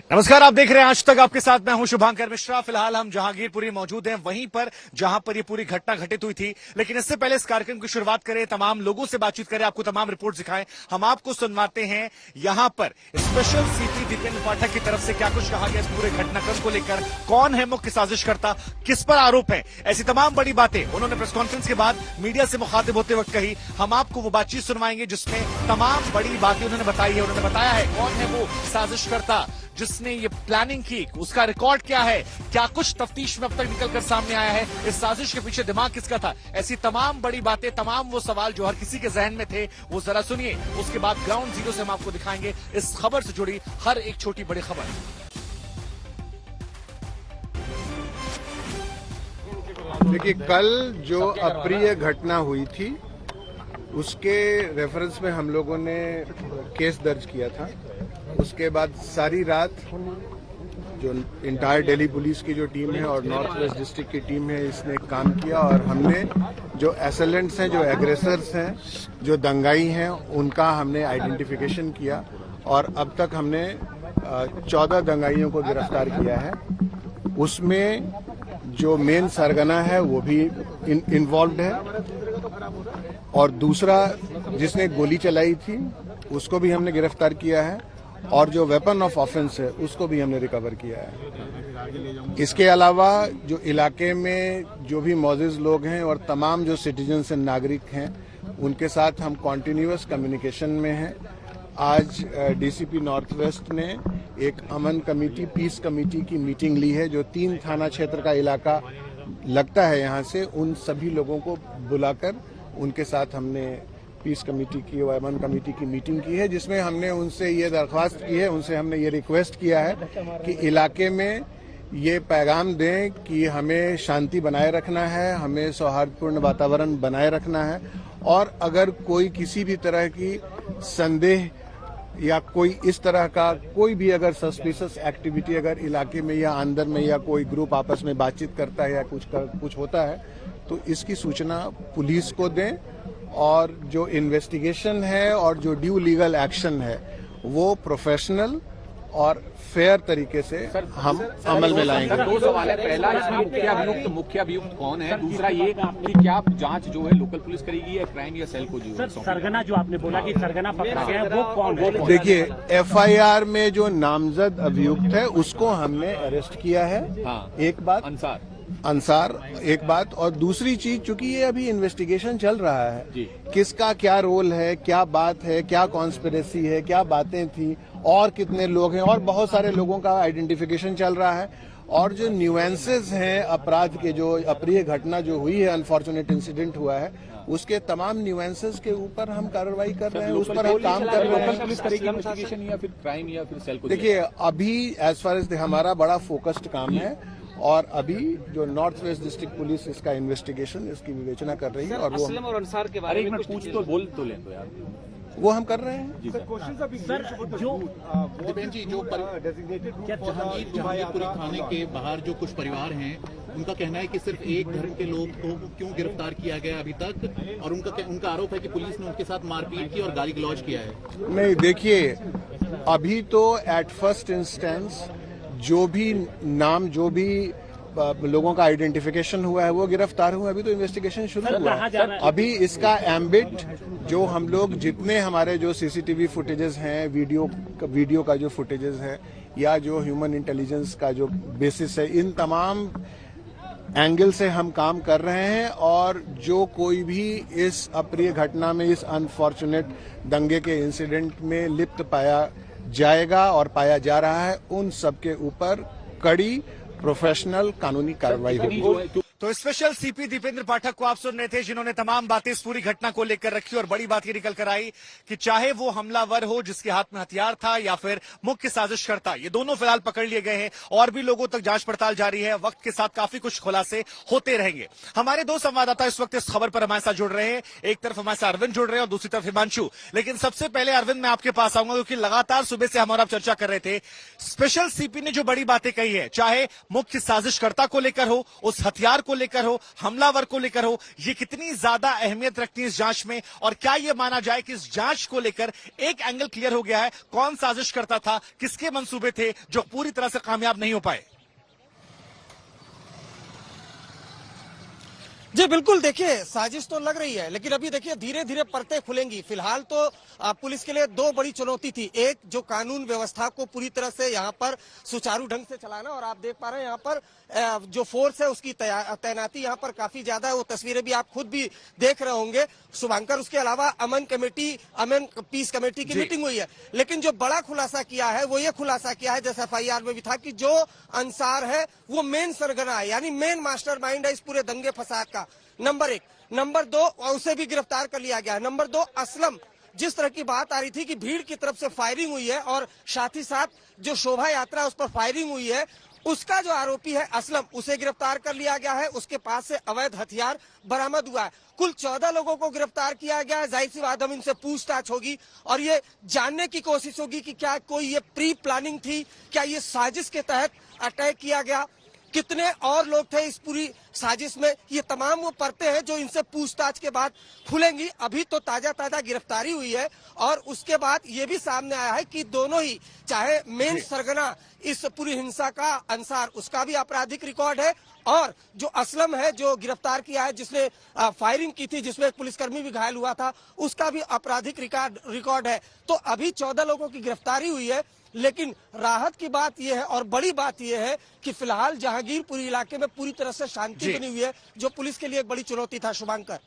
नमस्कार, आप देख रहे हैं आज तक। आपके साथ मैं हूं शुभांकर मिश्रा। फिलहाल हम जहांगीरपुरी मौजूद हैं, वहीं पर जहां पर ये पूरी घटना घटित हुई थी। लेकिन इससे पहले इस कार्यक्रम की शुरुआत करें, तमाम लोगों से बातचीत करें, आपको तमाम रिपोर्ट दिखाएं। हम आपको सुनवाते हैं यहां पर स्पेशल सीपी दीपेंद्र पाठक की तरफ से क्या कुछ कहा गया इस पूरे घटनाक्रम को लेकर, कौन है मुख्य साजिशकर्ता, किस पर आरोप है, ऐसी तमाम बड़ी बातें उन्होंने प्रेस कॉन्फ्रेंस के बाद मीडिया से मुखातिब होते वक्त कही। हम आपको वो बातचीत सुनवाएंगे जिसमें तमाम बड़ी बातें उन्होंने बताई है। उन्होंने बताया है कौन है वो साजिशकर्ता जिसने ये प्लानिंग की, उसका रिकॉर्ड क्या है, क्या कुछ तफ्तीश में अब तक निकलकर सामने आया है, इस साजिश के पीछे दिमाग किसका था, ऐसी तमाम बड़ी बातें, तमाम वो सवाल जो हर किसी के जहन में थे, वो जरा सुनिए। उसके बाद ग्राउंड जीरो से हम आपको दिखाएंगे इस खबर से जुड़ी हर एक छोटी बड़ी खबर। देखिए, कल जो अप्रिय घटना हुई थी उसके रेफरेंस में हम लोगों ने केस दर्ज किया था। उसके बाद सारी रात जो इंटायर दिल्ली पुलिस की जो टीम है और नॉर्थ वेस्ट डिस्ट्रिक्ट की टीम है, इसने काम किया और हमने जो एसेलेंट्स हैं, जो एग्रेसर्स हैं, जो दंगाई हैं, उनका हमने आइडेंटिफिकेशन किया और अब तक हमने 14 दंगाइयों को गिरफ्तार किया है। उसमें जो मेन सरगना है वो भी इन्वॉल्व है और दूसरा जिसने गोली चलाई थी उसको भी हमने गिरफ्तार किया है और जो वेपन ऑफ ऑफेंस है उसको भी हमने रिकवर किया है। इसके अलावा जो इलाके में जो भी मौजूद लोग हैं और तमाम जो सिटीजन्स एंड नागरिक हैं उनके साथ हम कॉन्टिन्यूअस कम्युनिकेशन में हैं। आज डीसीपी नॉर्थ वेस्ट ने एक अमन कमेटी, पीस कमेटी की मीटिंग ली है। जो 3 थाना क्षेत्र का इलाका लगता है यहाँ से, उन सभी लोगों को बुलाकर उनके साथ हमने पीस कमेटी की, अमन कमेटी की मीटिंग की है, जिसमें हमने उनसे ये दरख्वास्त की है, उनसे हमने ये रिक्वेस्ट किया है कि इलाके में ये पैगाम दें कि हमें शांति बनाए रखना है, हमें सौहार्दपूर्ण वातावरण बनाए रखना है और अगर कोई किसी भी तरह की संदेह या कोई इस तरह का कोई भी अगर सस्पिशियस एक्टिविटी अगर इलाके में या अंदर में या कोई ग्रुप आपस में बातचीत करता है या कुछ होता है तो इसकी सूचना पुलिस को दें और जो इन्वेस्टिगेशन है और जो ड्यू लीगल एक्शन है वो प्रोफेशनल और फेयर तरीके से हम अमल में लाएंगे। दो सवाल है, पहला इसमें मुख्य अभियुक्त कौन है, दूसरा ये कि क्या जांच जो है लोकल पुलिस करेगी या क्राइम या सेल को जो सरगना जो आपने बोला कि सरगना पकड़ा गया है वो कौन है? देखिए, एफआईआर में जो नामजद अभियुक्त है उसको हमने अरेस्ट किया है। एक बात अंसार, एक बात, और दूसरी चीज चूंकि ये अभी इन्वेस्टिगेशन चल रहा है, किसका क्या रोल है, क्या बात है, क्या कॉन्स्पिरेसी है, क्या बातें थी और कितने लोग हैं और बहुत सारे लोगों का आइडेंटिफिकेशन चल रहा है और जो न्यूएंसेस हैं अपराध के, जो अप्रिय घटना जो हुई है, अनफॉर्चुनेट इंसिडेंट हुआ है, उसके तमाम न्यूएंसेस के ऊपर हम कार्रवाई कर रहे हैं, उस पर हम काम कर रहे हैं। पुलिस करेगी इन्वेस्टिगेशन या फिर क्राइम या फिर सेल को? देखिए, अभी एज फार एज हमारा बड़ा फोकस्ड काम है और अभी जो नॉर्थ वेस्ट डिस्ट्रिक्ट पुलिस इसका इन्वेस्टिगेशन, इसकी विवेचना कर रही है और वो असलम और अंसार के बारे में पूछ तो बोल तो लें तो यार, वो हम कर रहे हैं। जहांगीरपुरी थाने के बाहर जो कुछ परिवार हैं उनका कहना है कि सिर्फ एक धर्म के लोग को क्यों गिरफ्तार किया गया अभी तक, और उनका आरोप है कि पुलिस ने उनके साथ मारपीट की और गाली गलौज किया है। नहीं, देखिए, अभी तो एट फर्स्ट इंस्टेंस जो भी नाम, जो भी लोगों का आइडेंटिफिकेशन हुआ है वो गिरफ्तार हुए। अभी तो इन्वेस्टिगेशन शुरू हुआ है। अभी इसका एम्बिट जो हम लोग जितने हमारे जो सीसीटीवी फुटेजेस हैं, वीडियो का जो फुटेजेस है या जो ह्यूमन इंटेलिजेंस का जो बेसिस है, इन तमाम एंगल से हम काम कर रहे हैं और जो कोई भी इस अप्रिय घटना में, इस अनफॉर्चुनेट दंगे के इंसिडेंट में लिप्त पाया जाएगा और पाया जा रहा है, उन सब के ऊपर कड़ी प्रोफेशनल कानूनी कार्रवाई होगी। तो स्पेशल सीपी दीपेंद्र पाठक को आप सुन रहे थे, जिन्होंने तमाम बातें इस पूरी घटना को लेकर रखी और बड़ी बात ये निकल कर आई कि चाहे वो हमलावर हो जिसके हाथ में हथियार था या फिर मुख्य साजिशकर्ता, ये दोनों फिलहाल पकड़ लिए गए हैं और भी लोगों तक जांच पड़ताल जारी है। वक्त के साथ काफी कुछ खुलासे होते रहेंगे। हमारे 2 संवाददाता इस वक्त इस खबर पर हमारे साथ जुड़ रहे हैं। एक तरफ हमारे साथ अरविंद जुड़ रहे हैं और दूसरी तरफ हिमांशु। लेकिन सबसे पहले अरविंद, मैं आपके पास आऊंगा क्योंकि लगातार सुबह से हम और आप चर्चा कर रहे थे। स्पेशल सीपी ने जो बड़ी बातें कही है, चाहे मुख्य साजिशकर्ता को लेकर हो, उस हथियार को लेकर हो, हमलावर को लेकर हो, ये कितनी ज्यादा अहमियत रखती है इस जांच में? और क्या यह माना जाए कि इस जांच को लेकर एक एंगल क्लियर हो गया है, कौन साजिश करता था, किसके मंसूबे थे जो पूरी तरह से कामयाब नहीं हो पाए? जी बिल्कुल, देखिए साजिश तो लग रही है, लेकिन अभी देखिए धीरे धीरे परतें खुलेंगी। फिलहाल तो पुलिस के लिए दो बड़ी चुनौती थी। एक, जो कानून व्यवस्था को पूरी तरह से यहाँ पर सुचारू ढंग से चलाना, और आप देख पा रहे हैं यहाँ पर जो फोर्स है उसकी तैनाती यहाँ पर काफी ज्यादा है। वो तस्वीरें भी आप खुद भी देख रहे होंगे शुभंकर। उसके अलावा अमन पीस कमेटी की मीटिंग हुई है। लेकिन जो बड़ा खुलासा किया है वो ये खुलासा किया है, जैसे FIR में भी था, कि जो अंसार है वो मेन सरगना है, यानी मेन मास्टरमाइंड है इस पूरे दंगे फसाद का। नंबर 1। नंबर 2, उसे भी गिरफ्तार कर लिया गया है। नंबर 2, असलम। जिस तरह की बात आ रही थी कि भीड़ की तरफ से फायरिंग हुई है और साथ ही साथ जो शोभा यात्रा उस पर फायरिंग हुई है, उसका जो आरोपी है असलम, उसे गिरफ्तार कर लिया गया है। उसके पास से अवैध हथियार बरामद हुआ है। कुल 14 लोगों को गिरफ्तार किया गया है। जाहिर सी बात, हम इनसे पूछताछ होगी और ये जानने की कोशिश होगी कि क्या कोई ये प्री प्लानिंग थी, क्या ये साजिश के तहत अटैक किया गया, कितने और लोग थे इस पूरी साजिश में। ये तमाम वो परतें हैं जो इनसे पूछताछ के बाद खुलेंगी। अभी तो ताजा ताजा गिरफ्तारी हुई है और उसके बाद ये भी सामने आया है कि दोनों ही, चाहे मेन सरगना इस पूरी हिंसा का अंसार, उसका भी आपराधिक रिकॉर्ड है, और जो असलम है जो गिरफ्तार किया है, जिसने फायरिंग की थी, जिसमें एक पुलिसकर्मी भी घायल हुआ था, उसका भी आपराधिक रिकॉर्ड है। तो अभी 14 लोगों की गिरफ्तारी हुई है। लेकिन राहत की बात यह है और बड़ी बात यह है कि फिलहाल जहांगीरपुरी इलाके में पूरी तरह से शांति बनी हुई है, जो पुलिस के लिए एक बड़ी चुनौती था। शुभंकर।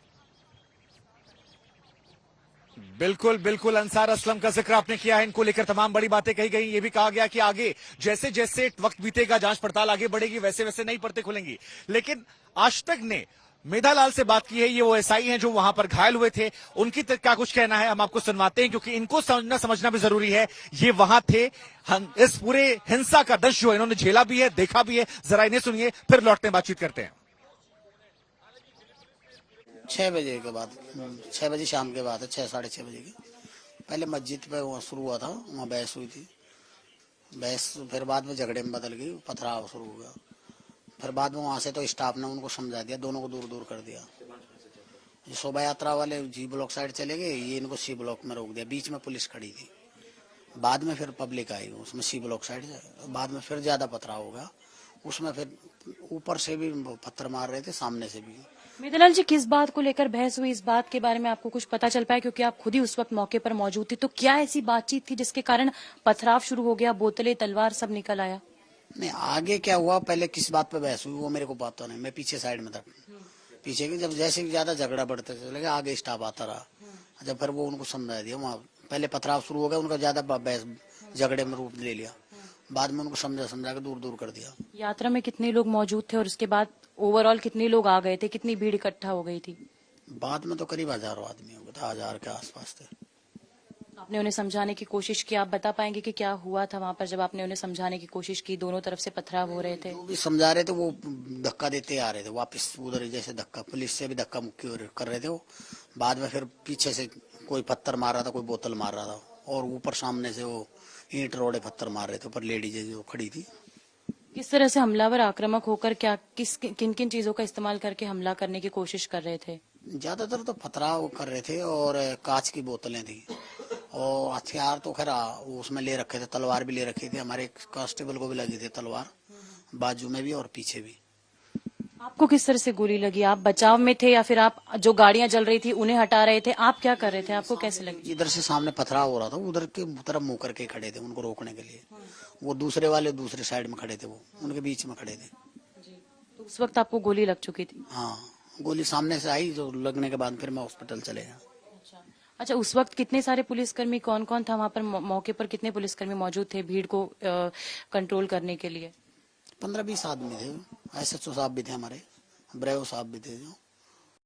बिल्कुल बिल्कुल, अंसार असलम का जिक्र आपने किया है, इनको लेकर तमाम बड़ी बातें कही गई। ये भी कहा गया कि आगे जैसे जैसे वक्त बीतेगा, जांच पड़ताल आगे बढ़ेगी, वैसे वैसे नई परतें खुलेंगी। लेकिन आज तक ने मेधालाल से बात की है, ये वो SI हैं जो वहां पर घायल हुए थे, उनकी क्या कुछ कहना है हम आपको सुनवाते हैं, क्योंकि इनको समझना भी जरूरी है। ये वहां थे, इस पूरे हिंसा का दंश जो इन्होंने झेला भी है, देखा भी है। जरा इन्हें सुनिए, फिर लौटते हैं, बातचीत करते हैं। 6 बजे के बाद, 6 बजे शाम के बाद है, 6 साढ़े 6 बजे की। पहले मस्जिद पे वहाँ शुरू हुआ था, वहाँ बहस हुई थी। बहस फिर बाद में झगड़े में बदल गई, पथराव शुरू हो गया। फिर बाद में वहाँ से तो स्टाफ ने उनको समझा दिया, दोनों को दूर दूर कर दिया। ये शोभा यात्रा वाले G ब्लॉक साइड चले गए, ये इनको C ब्लॉक में रोक दिया। बीच में पुलिस खड़ी थी। बाद में फिर पब्लिक आई उसमें C ब्लॉक साइड से। बाद में फिर ज्यादा पथराव हो गया, उसमें फिर ऊपर से भी पत्थर मार रहे थे, सामने से भी। मेधालाल जी, किस बात को लेकर बहस हुई, इस बात के बारे में आपको कुछ पता चल पाया, क्योंकि आप खुद ही उस वक्त मौके पर मौजूद थी? तो क्या ऐसी बातचीत थी जिसके कारण पथराव शुरू हो गया, बोतलें, तलवार सब निकल आया? नहीं, आगे क्या हुआ, पहले किस बात पे बहस हुई वो मेरे को पता नहीं। मैं पीछे साइड में था, पीछे की। जब जैसे ज्यादा झगड़ा बढ़ते चले गए, आगे स्टाफ आता रहा। जब फिर वो उनको समझा दिया, वहाँ पहले पथराव शुरू हो गया, उनका ज्यादा बहस झगड़े में रूप ले लिया। बाद में उनको समझा के दूर दूर कर दिया। यात्रा में कितने लोग मौजूद थे और उसके बाद ओवरऑल कितने लोग आ गए थे, कितनी भीड़ इकट्ठा हो गई थी? बाद में तो करीब 1000 आदमी हो गए थे, 1000 के आसपास थे। आपने उन्हें समझाने की कोशिश की, आप बता पाएंगे कि क्या हुआ था वहां पर जब आपने उन्हें समझाने की कोशिश की? दोनों तरफ से पथराव हो रहे थे। वो भी समझा रहे थे, वो धक्का देते आ रहे थे वापस उधर, जैसे धक्का पुलिस से भी धक्का मुक्की कर रहे थे वो। बाद में फिर पीछे से कोई पत्थर मार रहा था, कोई बोतल मार रहा था, और ऊपर सामने से वो ईंट रोड़े पत्थर मार रहे थे ऊपर लेडीज जो खड़ी थी। किस तरह से हमलावर आक्रामक होकर क्या किन किन चीजों का इस्तेमाल करके हमला करने की कोशिश कर रहे थे? ज्यादातर तो पथराव कर रहे थे और कांच की बोतलें थी, और हथियार तो खैर उसमें ले रखे थे, तलवार भी ले रखी थी। हमारे कांस्टेबल को भी लगी थी तलवार, बाजू में भी और पीछे भी। आपको किस तरह से गोली लगी? आप बचाव में थे या फिर आप जो गाड़ियां जल रही थी उन्हें हटा रहे थे? आप क्या कर रहे थे? आपको कैसे लगी? इधर से सामने पथराव हो रहा था, उधर के तरफ मुंह करके खड़े थे उनको रोकने के लिए। वो दूसरे वाले दूसरे साइड में खड़े थे, वो उनके बीच में खड़े थे। तो उस वक्त आपको गोली लग चुकी थी? हाँ, गोली सामने से आई, जो लगने के बाद फिर मैं हॉस्पिटल चले गया। अच्छा, उस वक्त कितने सारे पुलिसकर्मी, कौन कौन था वहां पर? मौके पर कितने पुलिसकर्मी मौजूद थे भीड़ को कंट्रोल करने के लिए? 15-20 आदमी थे। SHO साहब भी थे हमारे, ब्रेवो साहब भी थे जो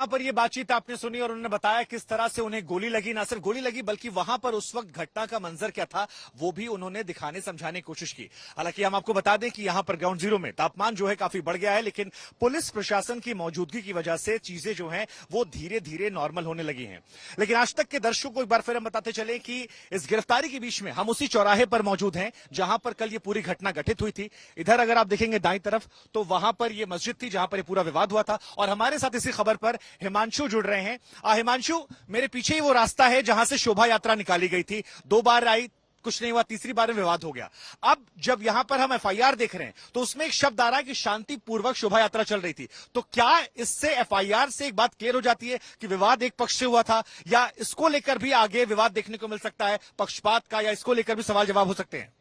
यहाँ पर ये बातचीत आपने सुनी और उन्होंने बताया किस तरह से उन्हें गोली लगी, ना सिर्फ गोली लगी बल्कि वहां पर उस वक्त घटना का मंजर क्या था वो भी उन्होंने दिखाने समझाने की कोशिश की। हालांकि हम आपको बता दें कि यहां पर ग्राउंड जीरो में तापमान जो है काफी बढ़ गया है, लेकिन पुलिस प्रशासन की मौजूदगी की वजह से चीजें जो हैं वो धीरे धीरे नॉर्मल होने लगी हैं। लेकिन आज तक के दर्शकों को एक बार फिर हम बताते चले कि इस गिरफ्तारी के बीच में हम उसी चौराहे पर मौजूद हैं जहां पर कल ये पूरी घटना घटित हुई थी। इधर अगर आप देखेंगे दाईं तरफ तो वहां पर ये मस्जिद थी जहां पर ये पूरा विवाद हुआ था और हमारे साथ इसी खबर पर हिमांशु जुड़ रहे हैं। हिमांशु, मेरे पीछे ही वो रास्ता है जहां से शोभा यात्रा निकाली गई थी, 2 बार आई, कुछ नहीं हुआ, तीसरी बार में विवाद हो गया। अब जब यहां पर हम एफआईआर देख रहे हैं तो उसमें एक शब्द आ रहा है कि शांतिपूर्वक शोभा यात्रा चल रही थी। तो क्या इससे एफआईआर से एक बात क्लियर हो जाती है कि विवाद एक पक्ष से हुआ था, या इसको लेकर भी आगे विवाद देखने को मिल सकता है पक्षपात का, या इसको लेकर भी सवाल जवाब हो सकते हैं?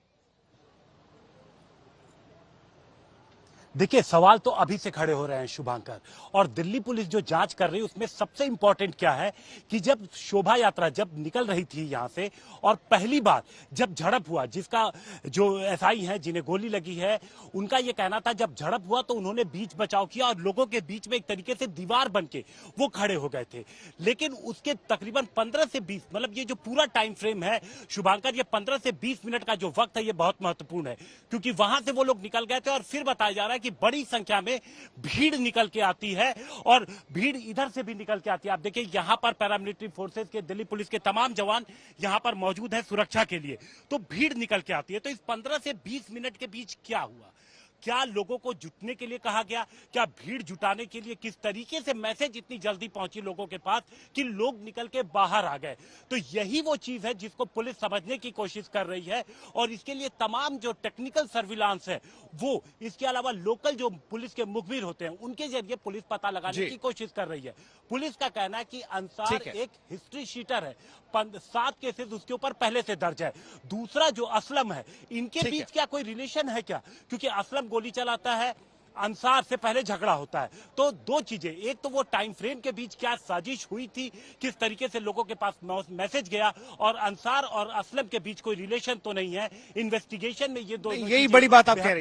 देखिए, सवाल तो अभी से खड़े हो रहे हैं शुभांकर, और दिल्ली पुलिस जो जांच कर रही है उसमें सबसे इंपॉर्टेंट क्या है कि जब शोभा यात्रा जब निकल रही थी यहां से और पहली बार जब झड़प हुआ, जिसका जो एसआई हैं जिन्हें गोली लगी है उनका यह कहना था जब झड़प हुआ तो उन्होंने बीच बचाव किया और लोगों के बीच में एक तरीके से दीवार बन के वो खड़े हो गए थे। लेकिन उसके तकरीबन 15 से 20, मतलब ये जो पूरा टाइम फ्रेम है शुभांकर, ये 15 से 20 मिनट का जो वक्त है ये बहुत महत्वपूर्ण है, क्योंकि वहां से वो लोग निकल गए थे और फिर बताया जा रहा है कि बड़ी संख्या में भीड़ निकल के आती है और भीड़ इधर से भी निकल के आती है। आप देखिए यहां पर पैरामिलिट्री फोर्सेस के, दिल्ली पुलिस के तमाम जवान यहां पर मौजूद हैं सुरक्षा के लिए, तो भीड़ निकल के आती है। तो इस 15 से 20 मिनट के बीच क्या हुआ? क्या लोगों को जुटने के लिए कहा गया? क्या भीड़ जुटाने के लिए किस तरीके से मैसेज इतनी जल्दी पहुंची लोगों के पास कि लोग निकल के बाहर आ गए? तो यही वो चीज है जिसको पुलिस समझने की कोशिश कर रही है और इसके लिए तमाम जो टेक्निकल सर्विलांस है वो, इसके अलावा लोकल जो पुलिस के मुखबिर होते हैं उनके जरिए पुलिस पता लगाने की कोशिश कर रही है। पुलिस का कहना है कि अंसार एक हिस्ट्री शीटर है, 7 केसेस उसके ऊपर पहले से दर्ज है। दूसरा जो असलम है, इनके बीच क्या कोई रिलेशन है क्या? क्योंकि असलम गोली चलाता है, अंसार से पहले झगड़ा होता है। तो 2 चीजें, एक तो वो टाइम फ्रेम के बीच क्या साजिश हुई थी, किस तरीके से लोगों के पास मैसेज गया, और अंसार और असलम के बीच कोई रिलेशन तो नहीं है। इन्वेस्टिगेशन में ये 2 यही बड़ी बात आप कह रहे हैं।